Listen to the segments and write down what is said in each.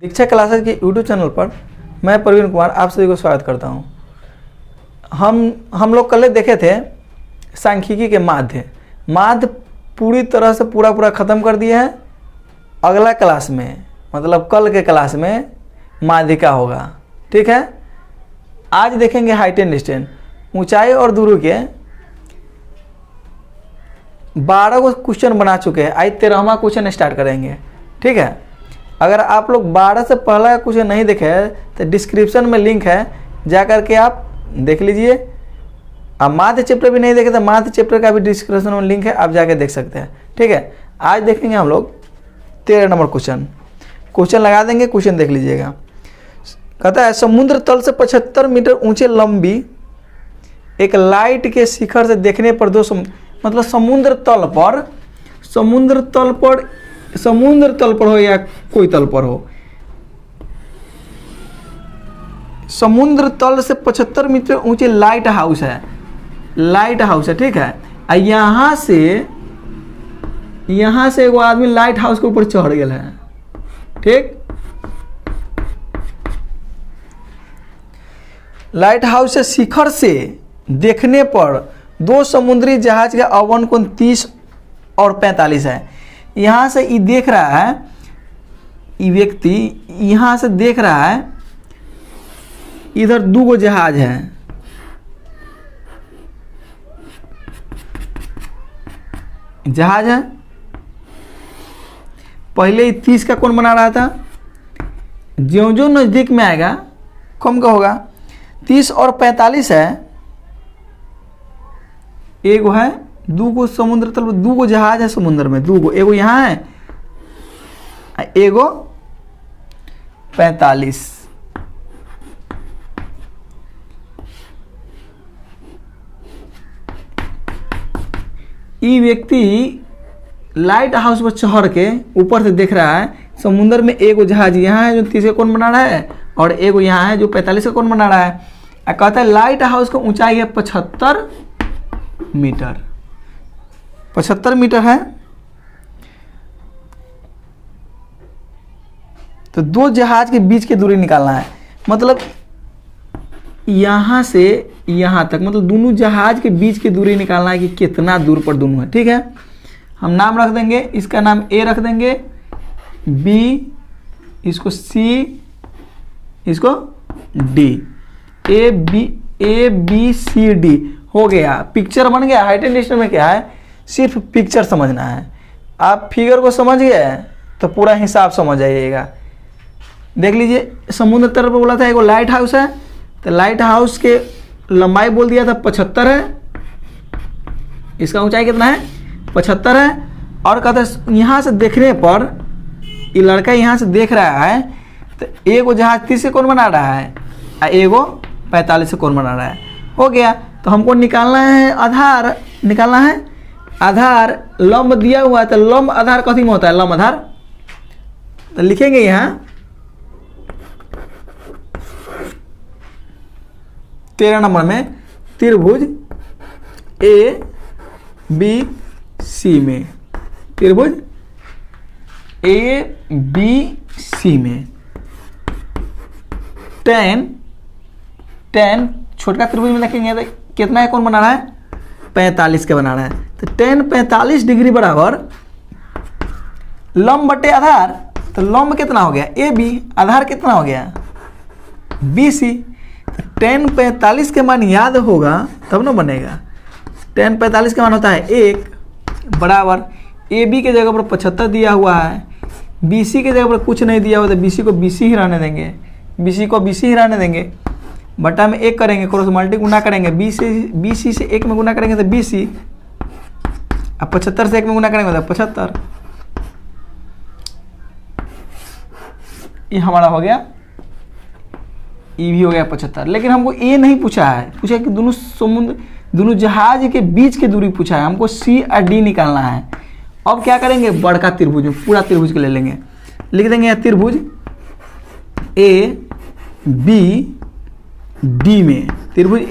दीक्षा classes के YouTube channel पर मैं प्रवीण कुमार आप सभी को स्वागत करता हूं। हम लोग कल देखे थे सांख्यिकी के माध्य पूरी तरह से पूरा ख़त्म कर दिए हैं। अगला क्लास में मतलब कल के क्लास में माध्यिका होगा, ठीक है। आज देखेंगे हाइट एंड डिस्टेंस, ऊंचाई और दूरी के 12 को क्वेश्चन बना चुके हैं। आज 13वां क्वेश्चन स्टार्ट करेंगे, ठीक है। अगर आप लोग 12 से पहला क्वेश्चन नहीं देखे तो डिस्क्रिप्शन में लिंक है, जा करके आप देख लीजिए। आप माध्य चैप्टर भी नहीं देखे तो माध्य चैप्टर का भी डिस्क्रिप्शन में लिंक है, आप जाके देख सकते हैं, ठीक है। आज देखेंगे हम लोग 13 नंबर क्वेश्चन लगा देंगे, क्वेश्चन देख लीजिएगा। कहता है समुद्र तल से 75 मीटर ऊंचे लंबी एक लाइट के शिखर से देखने पर मतलब समुद्र तल पर हो या कोई तल पर हो, समुद्र तल से 75 मीटर ऊंचे लाइट हाउस है, ठीक है। यहाँ से एगो आदमी लाइट हाउस के ऊपर चढ़ गया है, ठीक। लाइट हाउस से शिखर से देखने पर दो समुद्री जहाज का अवन कोण 30 और 45 है। यहाँ से ये देख रहा है, ये व्यक्ति यहाँ से देख रहा है, इधर दो गो जहाज है, पहले 30 का कोण बना रहा था, ज्यों नज़दीक में आएगा कम का होगा। 30 और 45 है, एगो है दो गो समुद्र तल पर दो गो जहाज है समुद्र में, दो गो, एगो यहाँ है, एगो 45। ये व्यक्ति लाइट हाउस पर चढ़ के ऊपर से देख रहा है समुद्र में एगो जहाज यहाँ है जो 30 का कोण बना रहा है और एगो यहाँ है जो 45 का कोण बना रहा है। कहता है लाइट हाउस का ऊंचाई है 75 मीटर है। तो दो जहाज के बीच की दूरी निकालना है, मतलब यहाँ से यहाँ तक, मतलब दोनों जहाज के बीच की दूरी निकालना है कि कितना दूर पर दोनों है, ठीक है। हम नाम रख देंगे, इसका नाम ए रख देंगे, बी, इसको सी, इसको D, A B C D हो गया। पिक्चर बन गया। हाइट एंड डिस्टेंस में क्या है, सिर्फ पिक्चर समझना है। आप फिगर को समझ गए तो पूरा हिसाब समझ जाइएगा। देख लीजिए, समुद्र तल पर बोला था एगो लाइट हाउस है, तो लाइट हाउस के लंबाई बोल दिया था 75 है, इसका ऊंचाई कितना है 75 है। और कहता है यहाँ से देखने पर, ये लड़का यहाँ से देख रहा है तो एगो जहाज 30 से कोण बना रहा है और एगो 45 से कोण बना रहा है। हो गया। तो हमको निकालना है आधार, आधार लंब दिया हुआ है, तो लंब आधार कथी में होता है, लंब आधार। तो लिखेंगे यहाँ 13 नंबर में त्रिभुज ए बी सी में, त्रिभुज ए बी सी में टेन छोटका त्रिभुज में देखेंगे तो कितना है कोण बना रहा है 45 का बना रहा है। तो टेन 45 डिग्री बराबर लंब बटे आधार, तो लंब कितना हो गया ए बी, आधार कितना हो गया बी सी। तो टेन 45 के मान याद होगा तब ना बनेगा। टेन 45 का मान होता है 1 बराबर ए बी के जगह पर 75 दिया हुआ है, बी सी के जगह पर कुछ नहीं दिया हुआ, तो बी सी को बी सी ही रहने देंगे, बटा में 1 करेंगे, क्रॉस मल्टी गुना करेंगे, बी सी से 1 में गुना करेंगे तो बी सी, अब 75 से 1 में गुना करेंगे तो 75। ये हमारा हो गया, ये भी हो गया 75। लेकिन हमको ये नहीं पूछा है, पूछा कि दोनों जहाज के बीच की दूरी पूछा है, हमको सी और डी निकालना है। अब क्या करेंगे, बड़का त्रिभुज में पूरा त्रिभुज के ले लेंगे, लिख देंगे यहाँ त्रिभुज ए बी डी में, त्रिभुज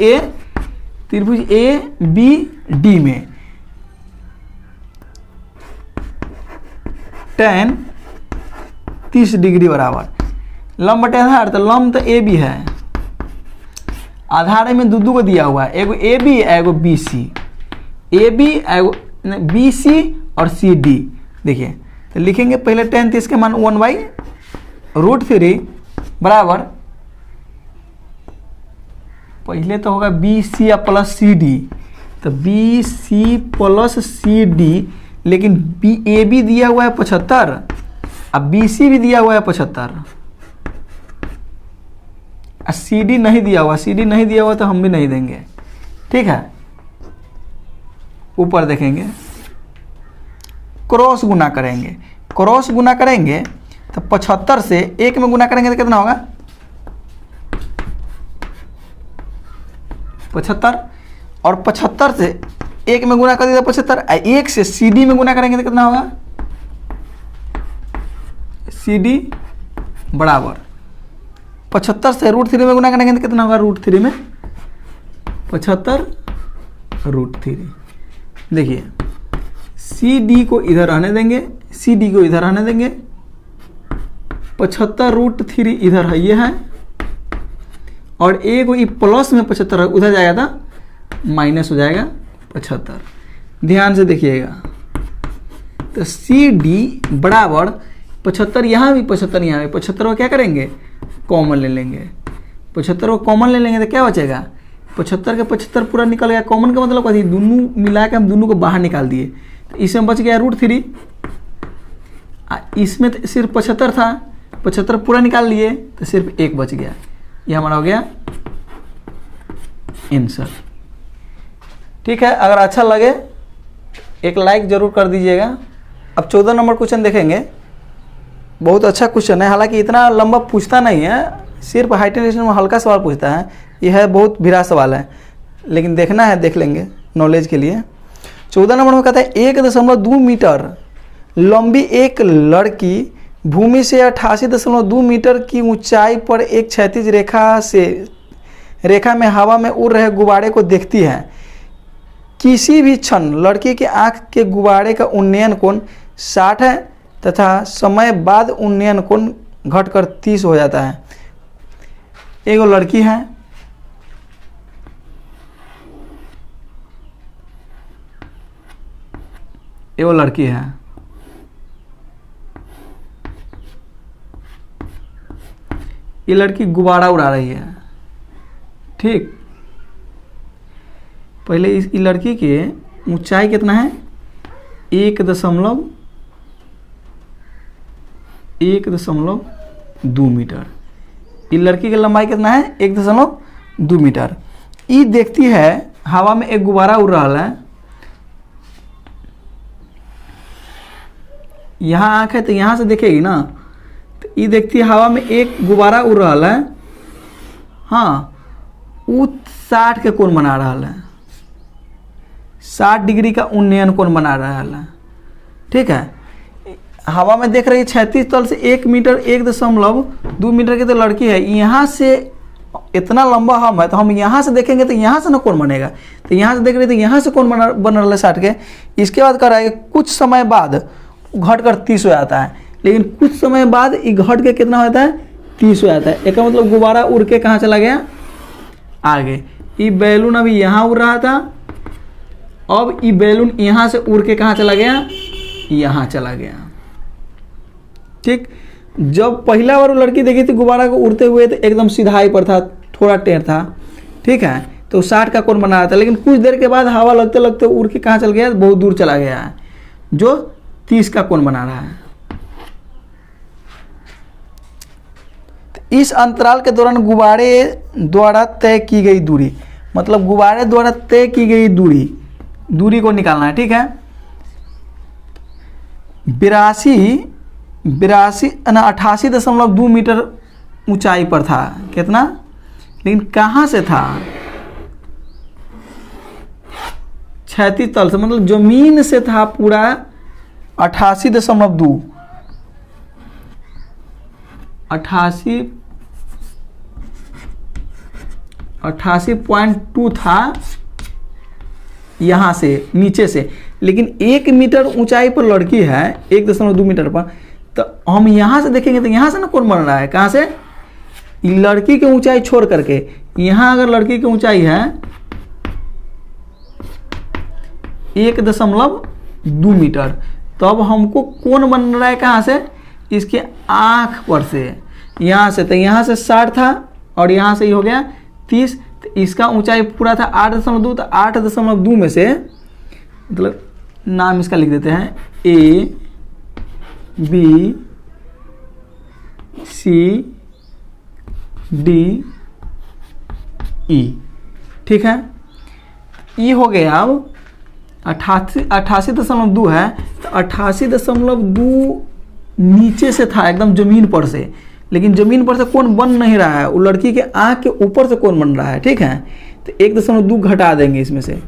ए बी डी में टेन 30 डिग्री बराबर लंब बटे आधार, तो लंब तो ए बी है, आधार में दू को दिया हुआ है, एगो ए बी एगो बी सी, ए बी एगो बी सी और सी डी। देखिए तो लिखेंगे पहले tan, तो इसके मान 1/√3 बराबर, पहले तो होगा बी सी या प्लस सी डी, तो B C plus C D, लेकिन बी ए बी दिया हुआ है 75, अब बी सी भी दिया हुआ है 75, सी डी नहीं दिया हुआ, सी डी नहीं दिया हुआ तो हम भी नहीं देंगे, ठीक है। ऊपर देखेंगे क्रॉस गुना करेंगे, क्रॉस गुना करेंगे तो 75 से 1 में गुना करेंगे तो कितना होगा 75, और 75 से 1 में गुना कर दिया 75, 1 से सी डी में गुना करेंगे तो कितना होगा सी डी बराबर 75 से √3 में गुना करेंगे तो कितना होगा √3 में 75√3। देखिए सी डी को इधर रहने देंगे, सी डी को इधर रहने देंगे, 75√3 इधर है, ये है, और ए को प्लस में 75 उधर जाएगा था माइनस हो जाएगा 75। ध्यान से देखिएगा, तो सी डी बराबर 75 यहाँ भी 75 यहाँ भी, 75 को क्या करेंगे कॉमन ले लेंगे, 75 को कॉमन ले लेंगे तो क्या बचेगा 75 के 75 पूरा निकल गया, कॉमन का मतलब कथी, दोनों मिला के हम दोनों को बाहर निकाल दिए, तो इसमें बच गया √3, इसमें तो सिर्फ 75 था, 75 पूरा निकाल लिए तो सिर्फ 1 बच गया, ये हमारा हो गया आंसर। ठीक है, अगर अच्छा लगे एक लाइक जरूर कर दीजिएगा। अब 14 नंबर क्वेश्चन देखेंगे, बहुत अच्छा क्वेश्चन है, हालांकि इतना लंबा पूछता नहीं है, सिर्फ हाइटेंशन में हल्का सवाल पूछता है, यह है बहुत भिरा सवाल है, लेकिन देखना है देख लेंगे नॉलेज के लिए। 14 नंबर में कहता है 1.2 मीटर लंबी एक लड़की भूमि से 88.2 मीटर की ऊंचाई पर एक क्षैतिज रेखा में हवा में उड़ रहे गुब्बारे को देखती है। किसी भी क्षण लड़की के आंख के गुब्बारे का उन्नयन कोण 60 है तथा समय बाद उन्नयन कोण घटकर 30 हो जाता है। एगो लड़की है, एगो लड़की है, ये लड़की गुब्बारा उड़ा रही है। ठीक, पहले इस लड़की के ऊंचाई कितना है 1.2 मीटर, इस लड़की की लंबाई कितना है 1.2 मीटर। ये देखती है हवा में एक गुब्बारा उड़ रहा है, यहाँ आँख है तो यहाँ से देखेगी ना, तो ये देखती है हवा में एक गुब्बारा उड़ रहा है, हाँ वो 60 के कोण बना रहा है, 60 डिग्री का उन्नयन कोण बना रहा है। ठीक है, हवा में देख रही है 36 तल से 1 मीटर 1.2 मीटर की तो लड़की है, यहाँ से इतना लंबा हम है तो हम यहाँ से देखेंगे तो यहाँ से ना कोण बनेगा, तो यहाँ से देख रहे तो यहाँ से कोण बन रहा है 60 के। इसके बाद कर रहा है कुछ समय बाद घटकर 30 हो जाता है, लेकिन कुछ समय बाद ये घट के कितना होता है 30 हो जाता है। एक मतलब गुब्बारा उड़ के कहाँ चला गया आगे, ये बैलून अभी यहाँ उड़ रहा था, अब ये बैलून यहाँ से उड़ के कहाँ चला गया यहाँ चला गया। ठीक, जब पहला बार वो लड़की देखी थी गुब्बारा को उड़ते हुए तो एकदम सीधाई पर था, थोड़ा टेढ़ था। ठीक है, तो 60 का कोण बना रहा था, लेकिन कुछ देर के बाद हवा लगते लगते उड़ के कहाँ चल गया, बहुत दूर चला गया है, जो 30 का कोण बना रहा है। इस अंतराल के दौरान गुब्बारे द्वारा तय की गई दूरी, मतलब गुब्बारे द्वारा तय की गई दूरी को निकालना है। ठीक है, 88.2 मीटर ऊंचाई पर था, कितना, लेकिन कहाँ से था 36 तल से, मतलब जमीन से था पूरा 88.2 88.2 था यहाँ से नीचे से, लेकिन 1 मीटर ऊंचाई पर लड़की है 1.2 मीटर पर, तो हम यहाँ से देखेंगे तो यहाँ से ना कोण बन रहा है, कहाँ से लड़की की ऊंचाई छोड़ करके यहाँ अगर लड़की की ऊंचाई है 1.2 मीटर, तो अब हमको कोण बन रहा है कहाँ से, इसके आँख पर से, यहाँ से। तो यहाँ से 60 था और यहाँ से ही हो गया 30, तो इसका ऊंचाई पूरा था 8.2, तो 8.2 में से मतलब नाम इसका लिख देते हैं A B C D E, ठीक है। ये हो गया। अब 88.2 है, तो 88.2 नीचे से था एकदम जमीन पर से, लेकिन जमीन पर से कोण बन नहीं रहा है, वो लड़की के आँख के ऊपर से कोण बन रहा है, ठीक है। तो 1.2 घटा देंगे, इसमें से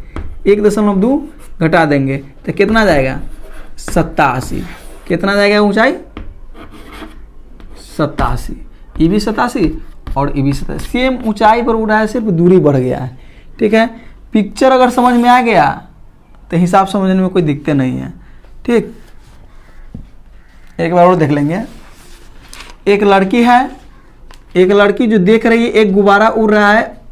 1.2 घटा देंगे तो कितना जाएगा 87। कितना जाएगा ऊंचाई 87, ये भी 87 और ये भी 87, सेम ऊंचाई पर उड़ रहा है, सिर्फ दूरी बढ़ गया है, ठीक है। पिक्चर अगर समझ में आ गया तो हिसाब समझने में कोई दिक्कत नहीं है, ठीक। एक बार और देख लेंगे। एक लड़की है, एक लड़की जो देख रही है, एक गुब्बारा उड़ रहा है,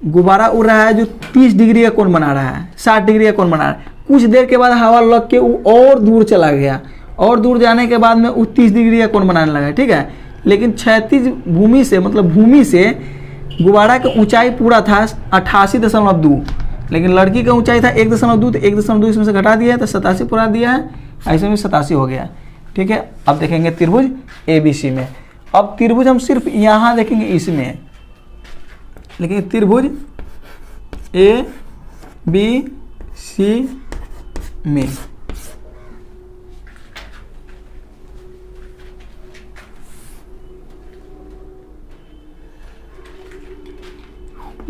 गुब्बारा उड़ रहा है जो 30 डिग्री का कोण बना रहा है, 60 डिग्री का कोण बना रहा है। कुछ देर के बाद हवा लग के वो और दूर चला गया, और दूर जाने के बाद में वो 30 डिग्री का कोण बनाने लगा, ठीक है। लेकिन क्षैतिज भूमि से, मतलब भूमि से गुब्बारा की ऊंचाई पूरा था 88.2, लेकिन लड़की का ऊंचाई था 1.2, तो 1.2 इसमें से घटा दिया है तो 87 पूरा दिया है, ऐसे में 87 हो गया, ठीक है। अब देखेंगे त्रिभुज ABC में। अब त्रिभुज हम सिर्फ यहाँ देखेंगे इसमें, लेकिन त्रिभुज ABC में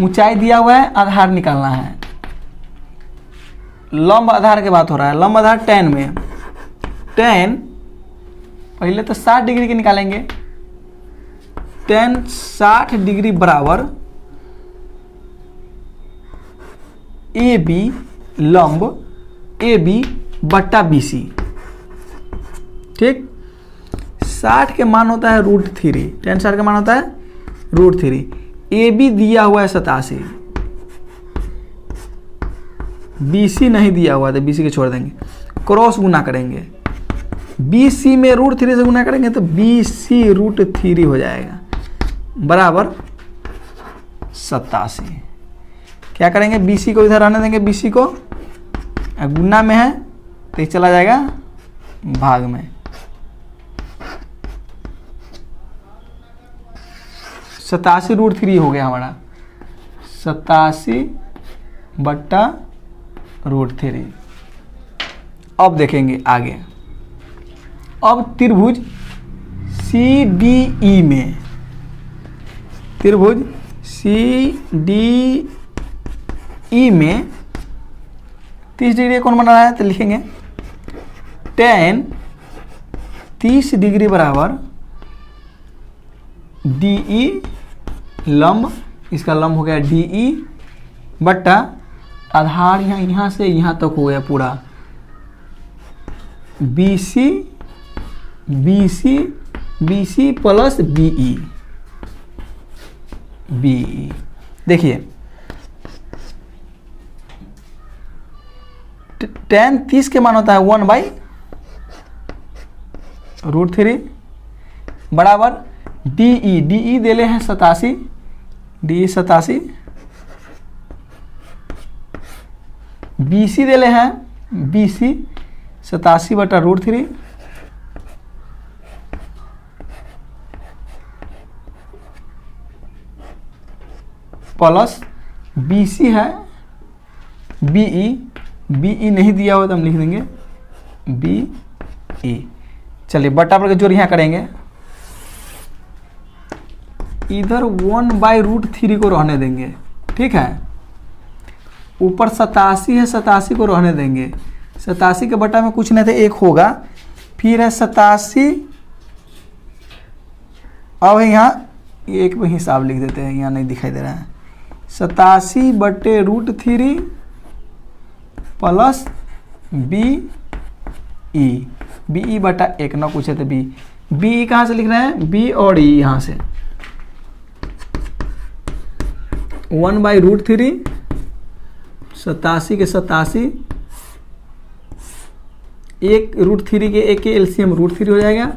ऊंचाई दिया हुआ है, आधार निकालना है। लंब आधार की बात हो रहा है। लंब आधार tan में, tan पहले तो 60 डिग्री के निकालेंगे। tan 60 डिग्री बराबर AB लंब AB बट्टा BC, ठीक। 60 के मान होता है √3, tan 60 का मान होता है √3। AB दिया हुआ है 87, BC नहीं दिया हुआ तो BC के छोड़ देंगे, क्रॉस गुना करेंगे। BC में √3 से गुना करेंगे तो BC √3 हो जाएगा, बराबर 87। क्या करेंगे, BC को इधर रहने देंगे, BC को गुना में है तो चला जाएगा भाग में। 87 √3 हो गया हमारा, 87 बट्टा √3। अब देखेंगे आगे। अब त्रिभुज CDE में, त्रिभुज CDE में 30 डिग्री कौन बना रहा है, तो लिखेंगे tan 30 डिग्री बराबर DE लंब, इसका लंब हो गया DE बट्टा आधार यहाँ से यहाँ तक हो गया पूरा BC प्लस BE। देखिए tan 30 के मान होता है 1/√3 बराबर DE देले हैं 87, DE 87, BC देले हैं BC 87 बटा √3 प्लस BC है BE नहीं दिया हुआ तो हम लिख देंगे BE। चलिए बटा पर जोड़ यहाँ करेंगे, इधर 1/√3 को रहने देंगे, ठीक है। ऊपर 87 है, 87 को रहने देंगे, 87 के बटा में कुछ नहीं थे 1 होगा, फिर है 87। अब यहाँ एक में हिसाब लिख देते हैं, यहाँ नहीं दिखाई दे रहा है। 87 बटे √3 प्लस BE बटा 1, ना पूछे थे B, बी कहाँ से लिख रहे हैं, बी और ई यहाँ से 1/√3 87 के 87 एक √3 के एक के एलसीएम √3 हो जाएगा,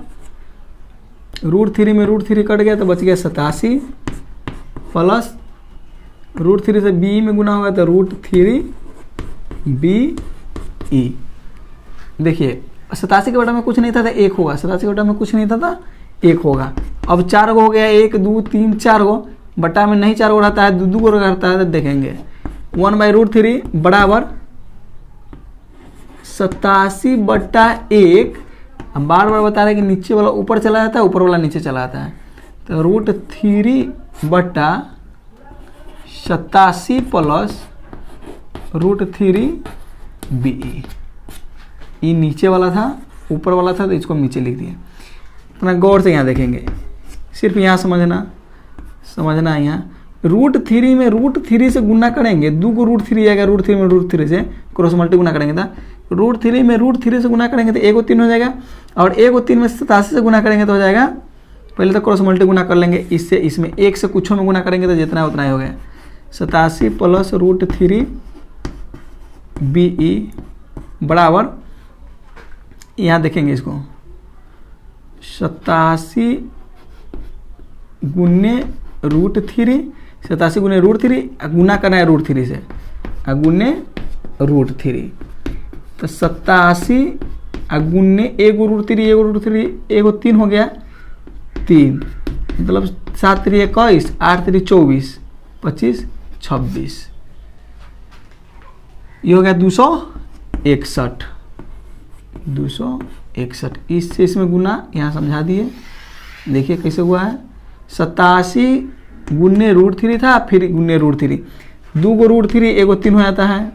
√3 में √3 कट गया तो बच गया 87 प्लस √3 से बी में गुना होगा तो √3 बी ई। देखिए 87 के बटा में कुछ नहीं था तो 1 होगा, 87 के बटा में कुछ नहीं था तो 1 होगा। अब 4 गो हो गया, 1 2 3 4 गो, बटा में नहीं 4 गो रहता है, 2 गो रहता है तो देखेंगे 1/√3 बराबर 87/1। हम बार बार बता रहे हैं कि नीचे वाला ऊपर चला जाता है, ऊपर वाला नीचे चला जाता है, तो √3/87 प्लस √3 बी। ये नीचे वाला था, ऊपर वाला था तो इसको नीचे लिख दिया। इतना गौर से यहाँ देखेंगे, सिर्फ यहाँ समझना है। यहाँ √3 में √3 से गुना करेंगे, 2 को √3 आएगा, √3 में √3 से क्रॉस मल्टी गुना करेंगे तो √3 में √3 से गुना करेंगे तो 1 और 3 हो जाएगा, और 1 और 3 में 87 से गुना करेंगे तो हो जाएगा, पहले तो क्रॉस मल्टी गुना कर लेंगे, इससे इसमें 1 से कुछ में गुना करेंगे तो जितना उतना ही हो गया 87 प्लस √3 बी ई बराबर, यहाँ देखेंगे इसको 87 गुने √3, 87 गुने √3 गुना करना है √3 से, गुने √3 तो 87 गुने 1 √3 1 और 3 हो गया 3, मतलब 7 3 21 8 3 24 25 26, ये हो गया 261। इससे इसमें गुना यहाँ समझा दिए, देखिए कैसे हुआ है। 87 गुने √3 था, फिर गुने √3, 2 को √3 1 और 3 हो जाता है,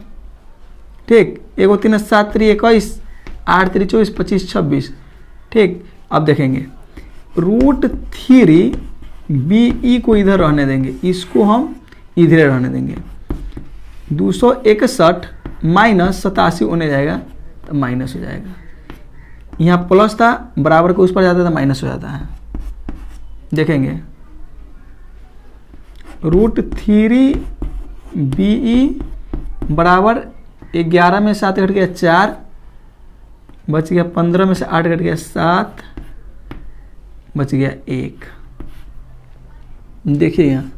ठीक, 1 और 3 7 3 21 8 3 24 25 26, ठीक। अब देखेंगे √3 बी ई को इधर रहने देंगे, इसको हम इधर रहने देंगे, 261 माइनस 87 होने जाएगा तो माइनस हो जाएगा, यहाँ प्लस था बराबर के उस पर जाता है तो माइनस हो जाता है। देखेंगे √3 बी ई बराबर 11 में 7 घट गया 4, बच गया 15 में से 8 घट गया 7, बच गया 1। देखिए यहाँ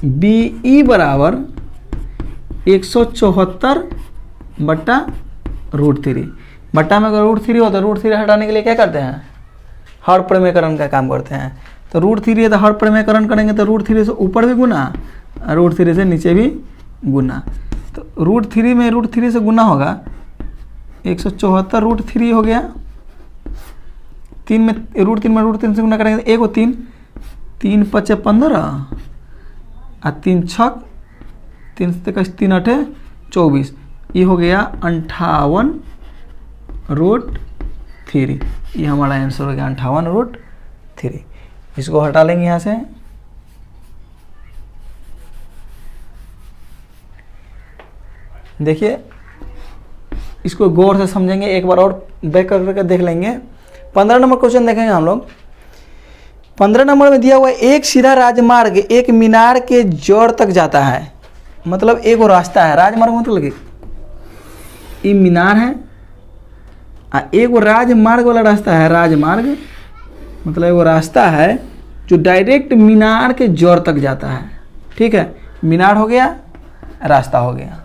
बी ई बराबर 174/√3, बट्टा में अगर √3 हो तो √3 हटाने के लिए क्या करते हैं, हर प्रमेयकरण का काम करते हैं। तो √3 है तो हर प्रमेयकरण करेंगे तो √3 से ऊपर भी गुना और √3 से नीचे भी गुना, तो √3 में √3 से गुना होगा 174 √3 हो गया, 3 में √3 से गुना करेंगे तो 1 और 3 3 5 15 और 3 6 3 3 8 24, ये हो गया 58/√3। ये हमारा आंसर हो गया 58/√3। इसको हटा लेंगे यहाँ से, देखिए इसको गौर से समझेंगे, एक बार और बैक करके देख लेंगे। 15 नंबर क्वेश्चन देखेंगे हम लोग। 15 नंबर में दिया हुआ एक सीधा राजमार्ग एक मीनार के जड़ तक जाता है, मतलब एक वो रास्ता है, राजमार्ग मतलब ये मीनार है, एक वो राजमार्ग वाला रास्ता है, राजमार्ग मतलब वो रास्ता है जो डायरेक्ट मीनार के जड़ तक जाता है, ठीक है। मीनार हो गया, रास्ता हो गया।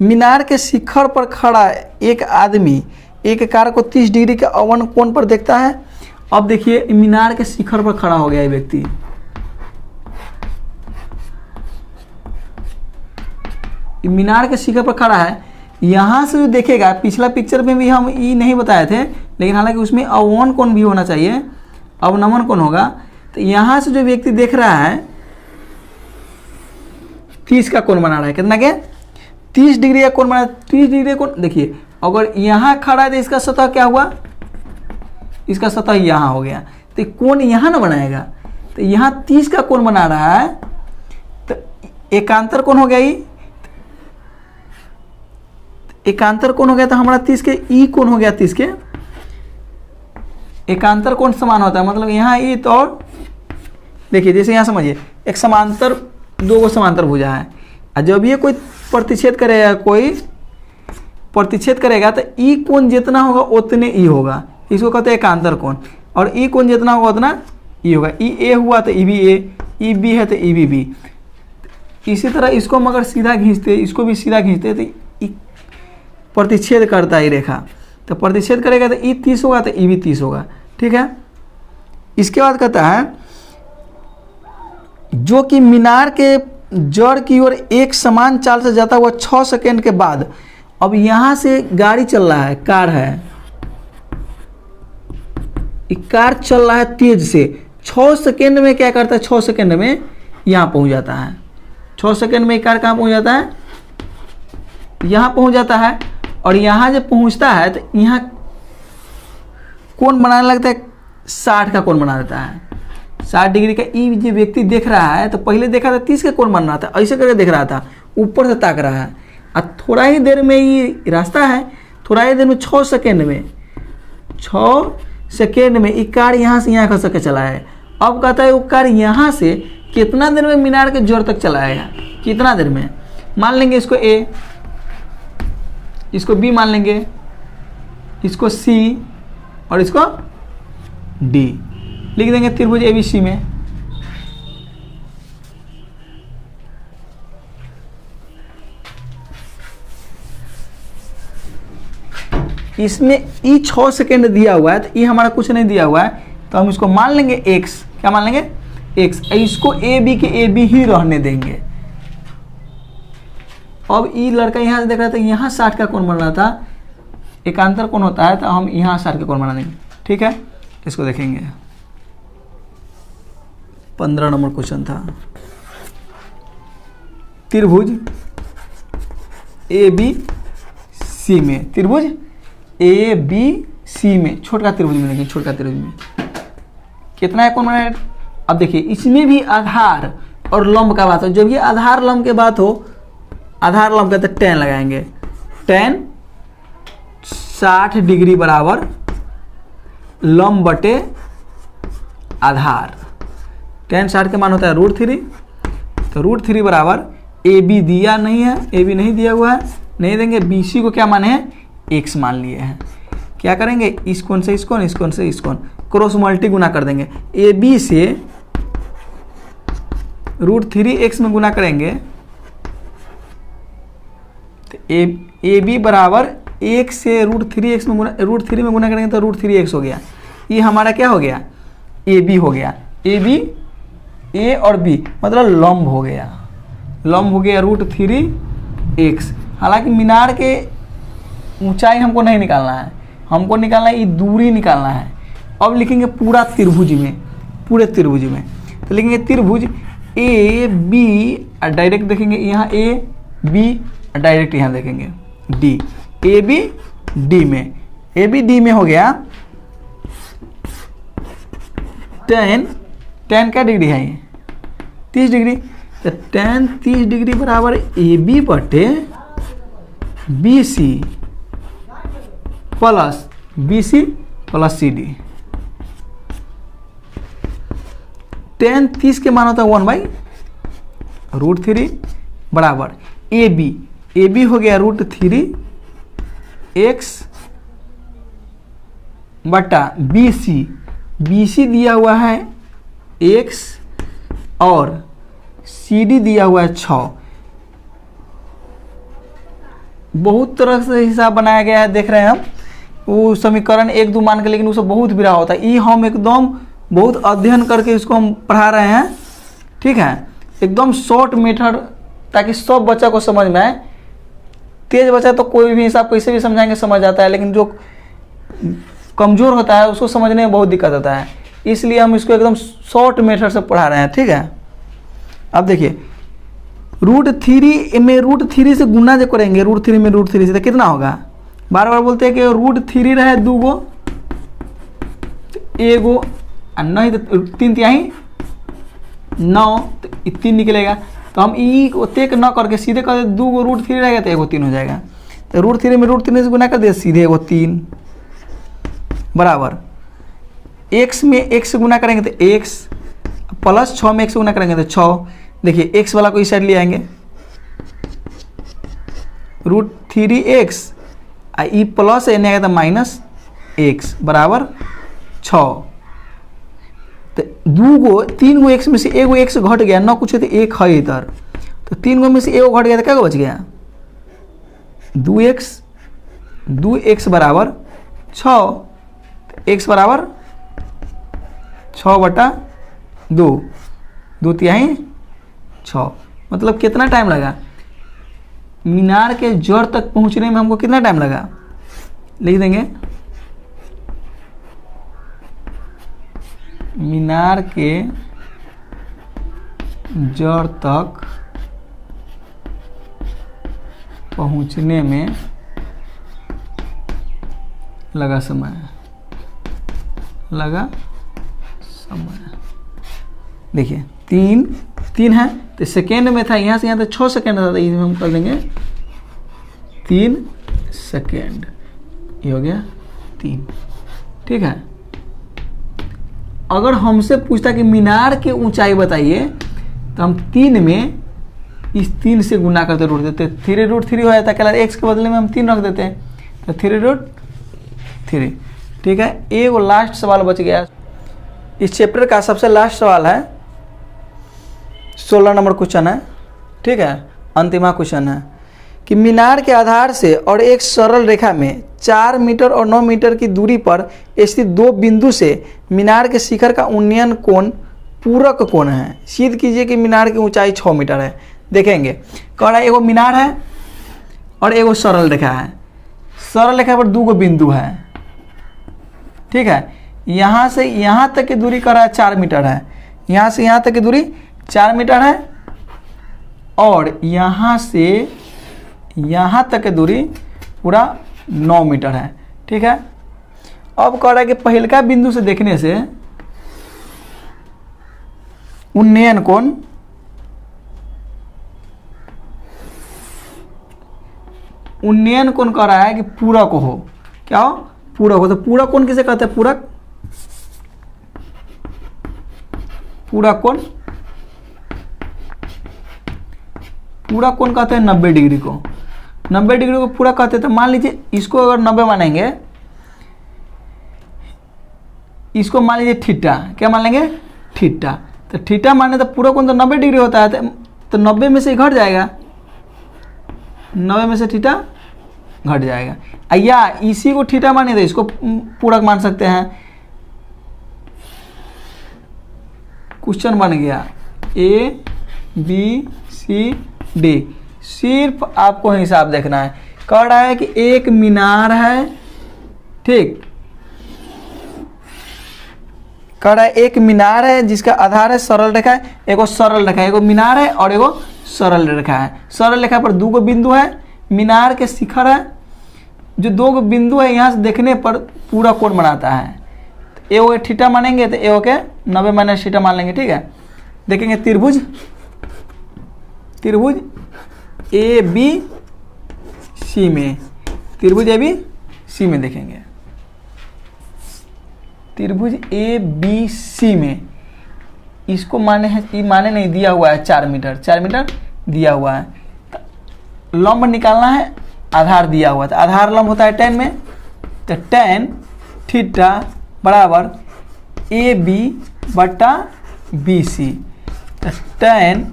मीनार के शिखर पर खड़ा एक आदमी एक कार को 30 डिग्री के अवन कोण पर देखता है। अब देखिए मीनार के शिखर पर खड़ा हो गया ये व्यक्ति, मीनार के शिखर पर खड़ा है। यहाँ से जो देखेगा, पिछला पिक्चर में भी हम ये नहीं बताए थे, लेकिन हालांकि उसमें अवनमन कोण भी होना चाहिए, अवनमन कोण होगा। तो यहाँ से जो व्यक्ति देख रहा है 30 का कोण बना रहा है, कितना के 30 डिग्री का कोण बना, 30 डिग्री का कोण। देखिए अगर यहाँ खड़ा है तो इसका सतह क्या हुआ, इसका सतह यहाँ हो गया, तो कोण यहाँ ना बनाएगा, तो यहाँ 30 का कोण बना रहा है, तो एकांतर कोण हो गया, एकांतर कोण हो गया था हमारा 30 के, ई कोण हो गया 30 के। एकांतर कोण समान होता है, मतलब यहाँ ई तो, और देखिए जैसे यहाँ समझिए एक समांतर, दो गो समांतर भुजा है, और जब ये कोई प्रतिच्छेद करेगा, कोई प्रतिच्छेद करेगा तो ई कोण जितना होगा उतने ई होगा, इसको कहते हैं एकांतर कोण। और ई कोण जितना होगा उतना ई होगा। ई ए हुआ तो ई भी ए, ई बी है तो ई भी बी। इसी तरह इसको मगर सीधा खींचते, इसको भी सीधा खींचते तो ई प्रतिच्छेद करता है रेखा, तो प्रतिच्छेद करेगा तो ई 30 होगा तो ई भी 30 होगा, ठीक है। इसके बाद कहता है जो कि मीनार के जड़ की ओर एक समान चाल से जाता हुआ 6 सेकेंड के बाद, अब यहाँ से गाड़ी चल रहा है, कार है, कार चल रहा है तेज से, 6 सेकेंड में क्या करता है, 6 सेकेंड में यहाँ पहुँच जाता है। 6 सेकेंड में कार कहाँ पहुँच जाता है, यहाँ पहुँच जाता है। और यहाँ जब पहुँचता है तो यहाँ कोण बनाने लगता है, 60 का कोण बना देता है, 60 डिग्री का। ई जो व्यक्ति देख रहा है तो पहले देखा था 30 का कोण बन रहा था, ऐसे करके देख रहा था, ऊपर से ताक रहा है। और थोड़ा ही देर में ये रास्ता है, थोड़ा ही देर में 6 सेकेंड में, 6 सेकेंड में एक कार यहाँ से यहाँ खस के चला है। अब कहता है वो कार यहाँ से कितना देर में मीनार के जोर तक चलाएगा, कितना देर में। मान लेंगे इसको ए, इसको बी मान लेंगे, इसको सी और इसको डी लिख देंगे त्रिभुज एबीसी में। इसमें ई 6 सेकेंड दिया हुआ है तो ई हमारा कुछ नहीं दिया हुआ है, तो हम इसको मान लेंगे x, क्या मान लेंगे x। इसको ए बी के ए बी ही रहने देंगे। अब ई लड़का यहाँ से देख रहा था, यहाँ 60 का कोण बन रहा था, एकांतर कोण होता है तो हम यहाँ 60 का कोण बना देंगे, ठीक है। इसको देखेंगे 15 नंबर क्वेश्चन था, त्रिभुज ए बी सी में, त्रिभुज ए बी सी में, छोटा त्रिभुज में, देखिए छोटा त्रिभुज में कितना है कोण बना। अब देखिए इसमें भी आधार और लंब का बात हो, जब ये आधार लंब के बात हो, आधार लंब का तो tan लगाएंगे, tan 60 डिग्री बराबर लंब बटे आधार। tan 60 के मान होता है √3, तो √3 बराबर ए बी दिया नहीं है, ए बी नहीं दिया हुआ है, नहीं देंगे। बी सी को क्या माने हैं, x मान लिए हैं। क्या करेंगे, इस कोण से इस कोण, इस कोण से इस कोण, क्रॉस मल्टी गुना कर देंगे। ए बी से √3x में गुना करेंगे तो ए बी बराबर 1 से √3x में गुना, √3 में गुना करेंगे तो √3x हो गया। ये हमारा क्या हो गया, ए बी हो गया। ए बी ए और बी मतलब लंब हो गया, लंब हो गया √3x। हालांकि मीनार के ऊंचाई हमको नहीं निकालना है, हमको निकालना है ये दूरी निकालना है। अब लिखेंगे पूरा त्रिभुज में, पूरे त्रिभुज में तो लिखेंगे त्रिभुज ए बी, डायरेक्ट देखेंगे यहाँ ए बी, डायरेक्ट यहाँ देखेंगे डी, ए बी डी में, ए बी डी में हो गया। tan क्या डिग्री है ये, 30 डिग्री, तो tan 30 डिग्री बराबर ए बी बटे B C plus B C plus C D. tan 30 के मान होता है 1/√3 बराबर ए बी हो गया √3x बटा बी सी दिया हुआ है x और सी डी दिया हुआ है 6। बहुत तरह से हिसाब बनाया गया है, देख रहे हैं हम वो समीकरण 1 2 मान के, लेकिन उससे बहुत बिरा होता है। ये हम एकदम बहुत अध्ययन करके इसको हम पढ़ा रहे हैं, ठीक है, एकदम शॉर्ट मेथड, ताकि सब बच्चा को समझ में आए। तेज बच्चा तो कोई भी हिसाब कैसे भी समझाएंगे समझ आता है, लेकिन जो कमज़ोर होता है उसको समझने में बहुत दिक्कत होता है, इसलिए हम इसको एकदम शॉर्ट मेथड से पढ़ा रहे हैं, ठीक है। अब देखिए √3 में √3 से गुना जो करेंगे, √3 में √3 से तो कितना होगा, बार बार बोलते हैं कि √3 रहे 2 गो, एगो नहीं तो 3 तिहाई 9, तो 3 निकलेगा। तो हम ई ओतेक न करके सीधे कर 2 गो √3 रहेगा तो एगो 3 हो जाएगा। तो √3 में √3 से गुना कर दिया, सीधे वो 3 बराबर x में x से गुना करेंगे तो x प्लस 6 में x से गुना करेंगे तो 6। देखिए x वाला को इस साइड ले आएंगे, √3x ई प्लस एन आएगा तो माइनस x बराबर 6। तो 3 गो x में से एगो x घट गया, ना कुछ है तो 1 है इधर, तो 3 गो में से एगो घट गया तो क्या बच गया 2x बराबर 6, x बराबर 6/2, 2/3 6। मतलब कितना टाइम लगा मीनार के जड़ तक पहुंचने में, हमको कितना टाइम लगा, लिख देंगे मीनार के जड़ तक पहुंचने में लगा समय, देखिए 3 है तो सेकेंड में था, यहाँ से यहाँ तक 6 सेकेंड था, तो इसमें हम कर देंगे 3 सेकेंड, ये हो गया 3। ठीक है, अगर हमसे पूछता कि मीनार की ऊंचाई बताइए तो हम 3 में इस 3 से गुना करते रूट देते, 3√3 हो जाता, क्या x के बदले में हम 3 रख देते हैं तो 3√3। ठीक है, एक लास्ट सवाल बच गया इस चैप्टर का, सबसे लास्ट सवाल है, 16 नंबर क्वेश्चन है। ठीक है, अंतिमा क्वेश्चन है कि मीनार के आधार से और एक सरल रेखा में 4 मीटर और 9 मीटर की दूरी पर स्थित 2 बिंदु से मीनार के शिखर का उन्नयन कोण पूरक कोण है। सिद्ध कीजिए कि मीनार की ऊंचाई 6 मीटर है। देखेंगे, कह रहा है एगो मीनार है और एगो सरल रेखा है। सरल रेखा पर 2 गो बिंदु है। ठीक है, यहाँ से यहाँ तक की दूरी कह रहा है 4 मीटर है, यहाँ से यहाँ तक की दूरी 4 मीटर है, और यहाँ से यहाँ तक की दूरी पूरा 9 मीटर है। ठीक है, अब कह रहा है कि पहिलका बिंदु से देखने से उन्नयन कोण कह रहा है कि पूरक हो। क्या हो? पूरक हो। तो पूरक कोण किसे कहते हैं? पूरक कोण, पूरक कोण कहते हैं 90 डिग्री को। 90 डिग्री को पूरक कहते हैं। तो मान लीजिए इसको अगर 90 मानेंगे, इसको मान लीजिए थीटा, क्या मान लेंगे? थीटा। तो थीटा माने तो पूरक कोण तो 90 डिग्री होता है, तो 90 में से घट जाएगा, 90 में से थीटा घट जाएगा। या इसी को थीटा माने तो इसको पूरक मान सकते हैं। क्वेश्चन बन गया A B C D। सिर्फ आपको हिसाब देखना है। कह रहा है कि एक मीनार है, ठीक, कह रहा है एक मीनार है जिसका आधार है सरल रेखा है, एगो सरल रेखा है, एगो मीनार है और एगो सरल रेखा है। सरल रेखा पर 2 गो बिंदु है, मीनार के शिखर है, जो 2 गो बिंदु है यहाँ से देखने पर पूरा कोण बनाता है। एगो के थीटा मानेंगे तो एगो के 90 माइनस थीटा मान लेंगे। ठीक है, देखेंगे त्रिभुज ए बी सी में, त्रिभुज ए बी सी में देखेंगे, त्रिभुज ए बी सी में इसको माने है, ये माने नहीं दिया हुआ है 4 मीटर, 4 मीटर दिया हुआ है। तो लंब निकालना है, आधार दिया हुआ था, आधार लंब होता है 10 में, तो 10 थीटा बराबर ए बी बटा बी सी। तो 10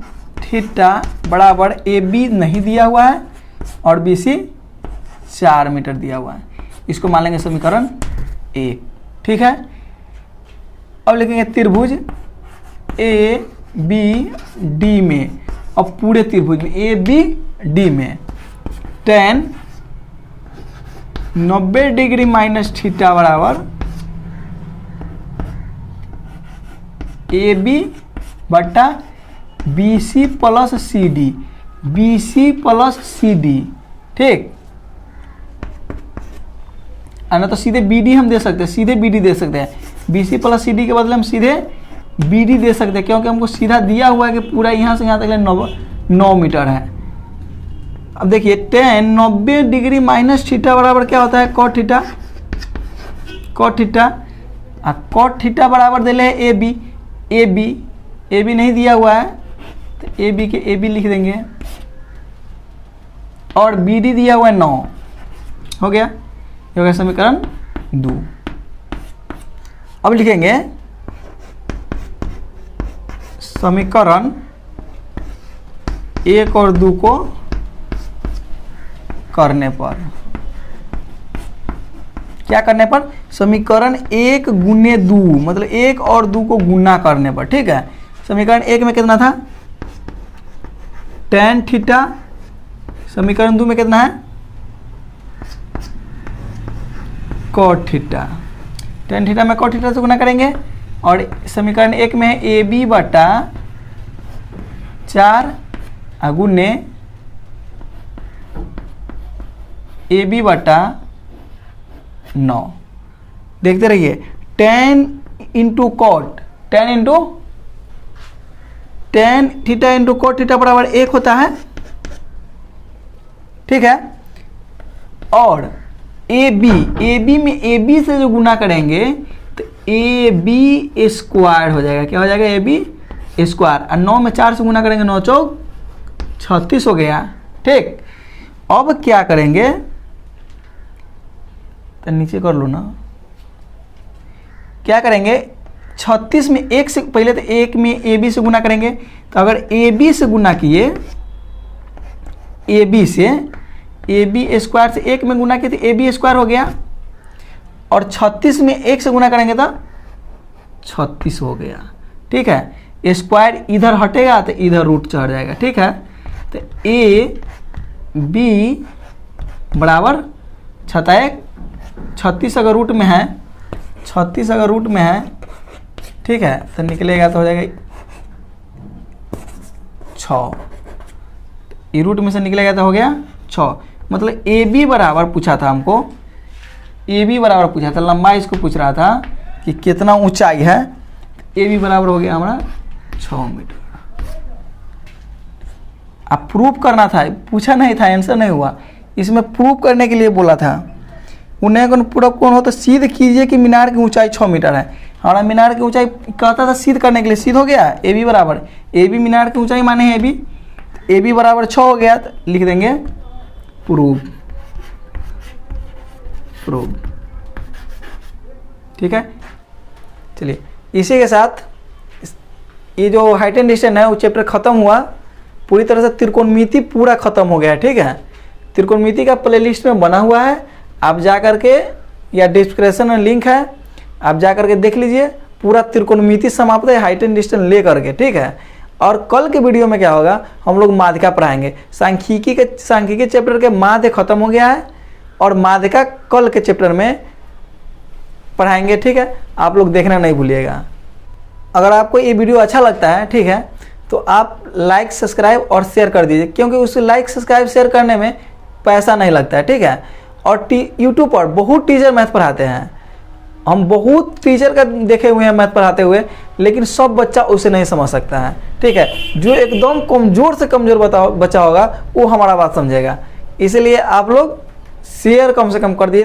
थीटा बराबर ए बी नहीं दिया हुआ है और बी सी 4 मीटर दिया हुआ है। इसको मान लेंगे समीकरण 1। ठीक है, अब लिखेंगे त्रिभुज ए बी डी में, अब पूरे त्रिभुज में ए बी डी में 10 90 डिग्री माइनस थीटा बराबर ए बी बटा B C plus C D, B C plus C D. ठीक, ना तो सीधे बी डी हम दे सकते हैं, सीधे बी डी दे सकते हैं। B C plus C D के बदले हम सीधे बी डी दे सकते हैं, क्योंकि हमको सीधा दिया हुआ है कि पूरा यहाँ से यहाँ तक 9 मीटर है। अब देखिए टेन 90 डिग्री माइनस थीटा बराबर क्या होता है, कॉट थीटा। कॉट थीटा और कॉट थीटा बराबर दिले है ए बी। ए बी नहीं दिया हुआ है तो ए बी के ए बी लिख देंगे और बी डी दिया हुआ है 9। हो गया, ये हो गया समीकरण 2। अब लिखेंगे समीकरण 1 और 2 को करने पर, क्या करने पर, समीकरण 1 गुने 2 मतलब 1 और 2 को गुना करने पर। ठीक है, समीकरण 1 में कितना था, tan थीटा, समीकरण 2 में कितना है, cot थीटा। tan थीटा में cot थीटा से गुना करेंगे और समीकरण 1 में है ए बी बटा 4 गुने ए बी बटा 9। देखते रहिए, tan into cot, tan theta into cot theta बराबर 1 होता है। ठीक है, और ए बी में ए बी से जो गुना करेंगे तो ए बी स्क्वायर हो जाएगा। क्या हो जाएगा, ए बी स्क्वायर। और 9 में 4 से गुना करेंगे, 9 चौक 36 हो गया। ठीक, अब क्या करेंगे, तो नीचे कर लो ना, क्या करेंगे, 36 में 1 से पहले तो 1 में ए बी से गुना करेंगे। तो अगर ए बी से गुना किए, ए बी से, ए बी स्क्वायर से 1 में गुना किए तो ए बी स्क्वायर हो गया। और 36 में 1 से गुना करेंगे तो 36 हो गया। ठीक है, स्क्वायर इधर हटेगा तो इधर रूट चढ़ जाएगा। ठीक है, तो ए बी बराबर 36 अगर रूट में है, 36 अगर रूट में है, ठीक है, तो निकलेगा तो हो जाएगा 6। ये रूट में से निकलेगा तो हो गया 6। मतलब ए बी बराबर पूछा था हमको, ए बी बराबर पूछा था, लंबाई इसको पूछ रहा था कि कितना ऊंचाई है। ए बी बराबर हो गया हमारा 6 मीटर। अब प्रूफ करना था, पूछा नहीं था, आंसर नहीं हुआ, इसमें प्रूफ करने के लिए बोला था। उन्हें कौन पूरा कौन हो तो सिद्ध कीजिए कि मीनार की ऊंचाई 6 मीटर है। हमारा मीनार की ऊंचाई कहता था सिद्ध करने के लिए, सिद्ध हो गया। ए बी बराबर, ए बी मीनार की ऊंचाई माने है ए बी बराबर 6 हो गया। तो लिख देंगे प्रूफ। ठीक है, चलिए इसी के साथ ये जो हाइट एंड डिस्टेंस है वो चैप्टर खत्म हुआ पूरी तरह से। त्रिकोणमिति पूरा खत्म हो गया। ठीक है, त्रिकोणमिति का प्लेलिस्ट में बना हुआ है, आप जा करके, या डिस्क्रिप्शन में लिंक है, आप जा करके देख लीजिए। पूरा त्रिकोणमिति समाप्त है हाइट एंड डिस्टेंस ले करके। ठीक है, और कल के वीडियो में क्या होगा, हम लोग माध्यिका पढ़ाएंगे। सांख्यिकी चैप्टर के माध्य खत्म हो गया है और माध्यिका कल के चैप्टर में पढ़ाएंगे। ठीक है, आप लोग देखना नहीं भूलिएगा। अगर आपको ये वीडियो अच्छा लगता है, ठीक है, तो आप लाइक सब्सक्राइब और शेयर कर दीजिए, क्योंकि उस लाइक सब्सक्राइब शेयर करने में पैसा नहीं लगता है। ठीक है, और यूट्यूब पर बहुत टीचर मैथ पढ़ाते हैं, हम बहुत टीचर का देखे हुए हैं मैथ पढ़ाते हुए, लेकिन सब बच्चा उसे नहीं समझ सकता है। ठीक है, जो एकदम कमज़ोर से कमज़ोर बच्चा होगा वो हमारा बात समझेगा। इसलिए आप लोग शेयर कम से कम कर दिए।